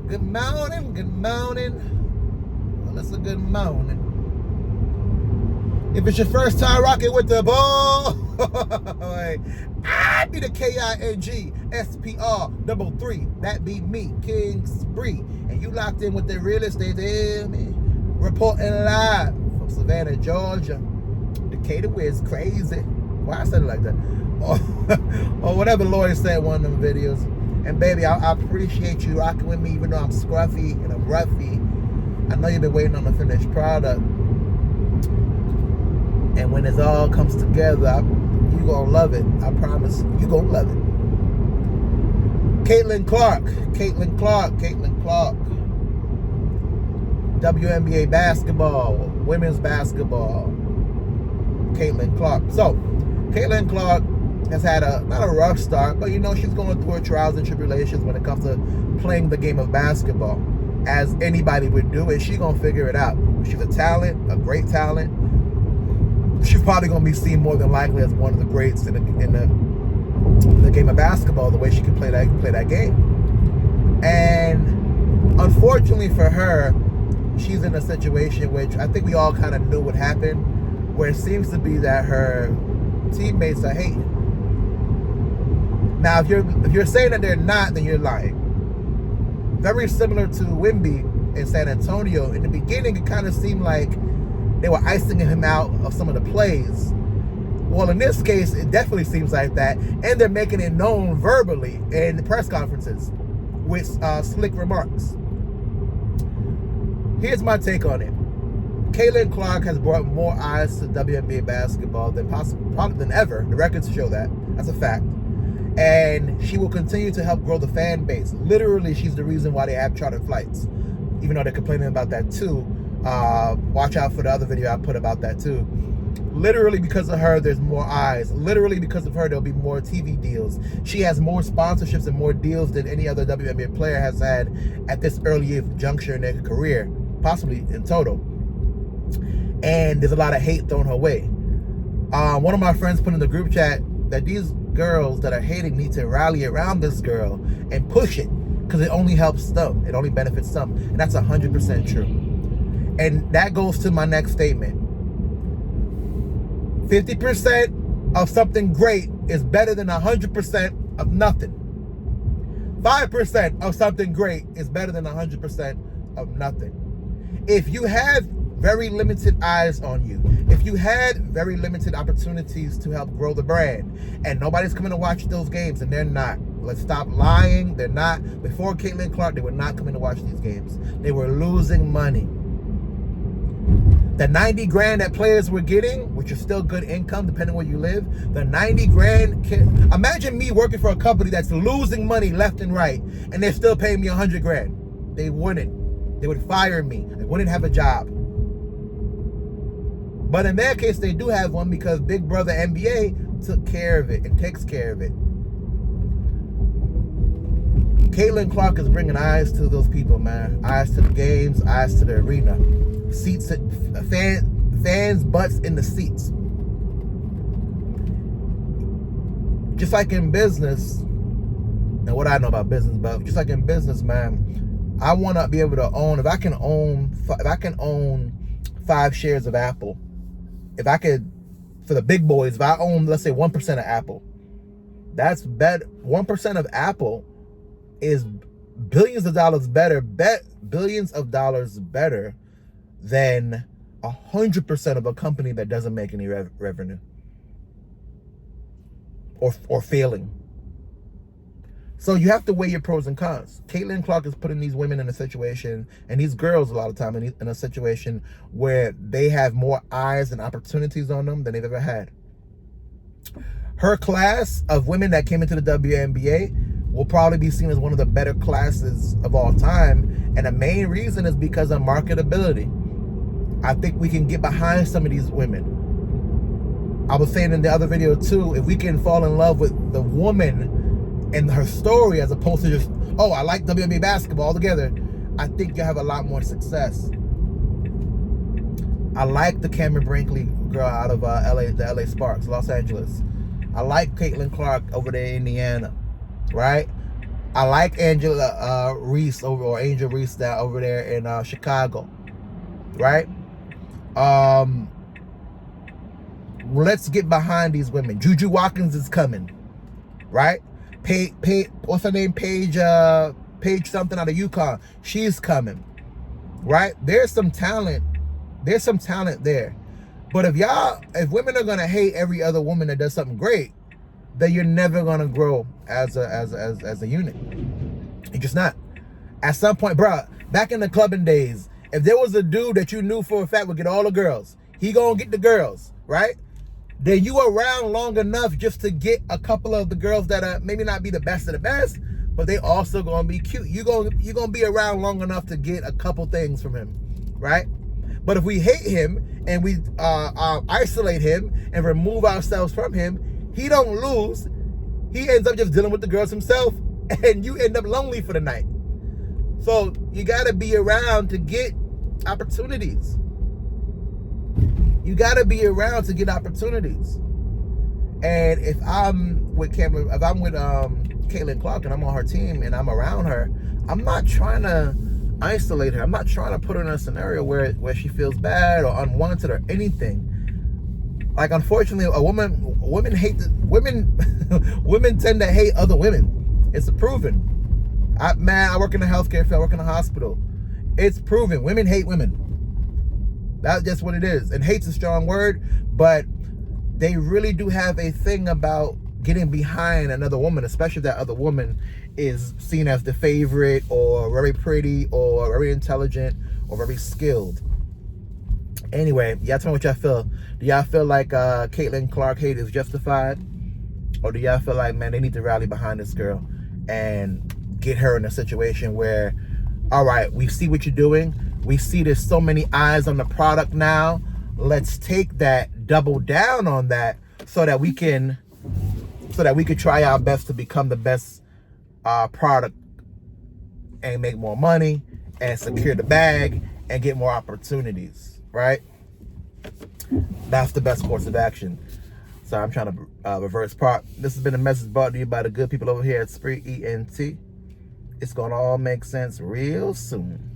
Good morning, good morning. Well, it's a good morning. If it's your first time rocking with the boy, I be the KINGSPR33. That be me, King Spree. And you locked in with the real estate, reporting live from Savannah, Georgia. Decatur Wiz, crazy. Why I said it like that? Or whatever Lloyd said in one of them videos. And baby, I appreciate you rocking with me, even though I'm scruffy and I'm roughy. I know you've been waiting on the finished product. And when it all comes together, you gonna love it. I promise you gonna love it. Caitlin Clark. WNBA basketball, women's basketball. Caitlin Clark. So, Caitlin Clark has had not a rough start, but she's going through her trials and tribulations when it comes to playing the game of basketball, as anybody would do, and she's gonna figure it out. She's a talent, a great talent. She's probably gonna be seen more than likely as one of the greats in the game of basketball, the way she can play that game. And unfortunately for her, she's in a situation which I think we all kind of knew would happen, where it seems to be that her teammates are hating. Now, if you're saying that they're not, then you're lying. Very similar to Wemby in San Antonio. In the beginning, it kind of seemed like they were icing him out of some of the plays. Well, in this case, it definitely seems like that, and they're making it known verbally in the press conferences with slick remarks. Here's my take on it. Caitlin Clark has brought more eyes to WNBA basketball probably than ever. The records show that. That's a fact. And she will continue to help grow the fan base. Literally, she's the reason why they have chartered flights. Even though they're complaining about that too. Watch out for the other video I put about that too. Literally, because of her, there's more eyes. Literally, because of her, there'll be more TV deals. She has more sponsorships and more deals than any other WNBA player has had at this early juncture in their career, possibly in total. And there's a lot of hate thrown her way. One of my friends put in the group chat that these girls that are hating need to rally around this girl and push it, because it only helps them. It only benefits them. And that's 100% true. And that goes to my next statement. 50% of something great is better than 100% of nothing. 5% of something great is better than 100% of nothing. If you have very limited eyes on you, if you had very limited opportunities to help grow the brand, and nobody's coming to watch those games, and they're not. Let's stop lying. They're not. Before Caitlin Clark, they were not coming to watch these games. They were losing money. The 90 grand that players were getting, which is still good income depending where you live, the 90 grand, imagine me working for a company that's losing money left and right, and they're still paying me 100 grand. They wouldn't. They would fire me. I wouldn't have a job. But in their case, they do have one, because Big Brother NBA took care of it and takes care of it. Caitlin Clark is bringing eyes to those people, man. Eyes to the games, eyes to the arena. Seats, fans' butts in the seats. Just like in business, and what I know about business, but just like in business, man, I want to be able to own, if I can own 5 shares of Apple, if I could, for the big boys, if I own, let's say 1% of Apple, that's better. 1% of Apple is billions of dollars better than 100% of a company that doesn't make any revenue or failing. So you have to weigh your pros and cons. Caitlin Clark is putting these women in a situation, and these girls a lot of time in a situation where they have more eyes and opportunities on them than they've ever had. Her class of women that came into the WNBA will probably be seen as one of the better classes of all time, and the main reason is because of marketability. I think we can get behind some of these women. I was saying in the other video too, if we can fall in love with the woman and her story, as opposed to just, oh, I like WNBA basketball altogether, I think you'll have a lot more success. I like the Cameron Brinkley girl out of the LA Sparks, Los Angeles. I like Caitlin Clark over there in Indiana, right? I like Angela Reese Angel Reese down over there in Chicago, right? Let's get behind these women. Juju Watkins is coming, right? What's her name? Paige something out of UConn. She's coming, right? There's some talent. There's some talent there. But if women are gonna hate every other woman that does something great, then you're never gonna grow as a unit. You're just not. At some point, bro, back in the clubbing days, if there was a dude that you knew for a fact would get all the girls, he gonna get the girls, right? Then you around long enough just to get a couple of the girls that are maybe not be the best of the best, but they also gonna be cute. You're gonna be around long enough to get a couple things from him, right? But if we hate him and we isolate him and remove ourselves from him, he don't lose. He ends up just dealing with the girls himself, and you end up lonely for the night. So you gotta be around to get opportunities. You gotta be around to get opportunities. And if I'm with Caitlin Clark and I'm on her team and I'm around her, I'm not trying to isolate her. I'm not trying to put her in a scenario where she feels bad or unwanted or anything. Like, unfortunately, women tend to hate other women. It's proven. I work in the healthcare field. I work in a hospital. It's proven. Women hate women. That's just what it is. And hate's a strong word, but they really do have a thing about getting behind another woman, especially if that other woman is seen as the favorite or very pretty or very intelligent or very skilled. Anyway, y'all tell me what y'all feel. Do y'all feel like Caitlin Clark hate is justified? Or do y'all feel like, man, they need to rally behind this girl and get her in a situation where, all right, we see what you're doing. We see there's so many eyes on the product now. Let's take that, double down on that so that we can try our best to become the best product and make more money and secure the bag and get more opportunities, right? That's the best course of action. So I'm trying to reverse part. This has been a message brought to you by the good people over here at Spree ENT. It's gonna all make sense real soon.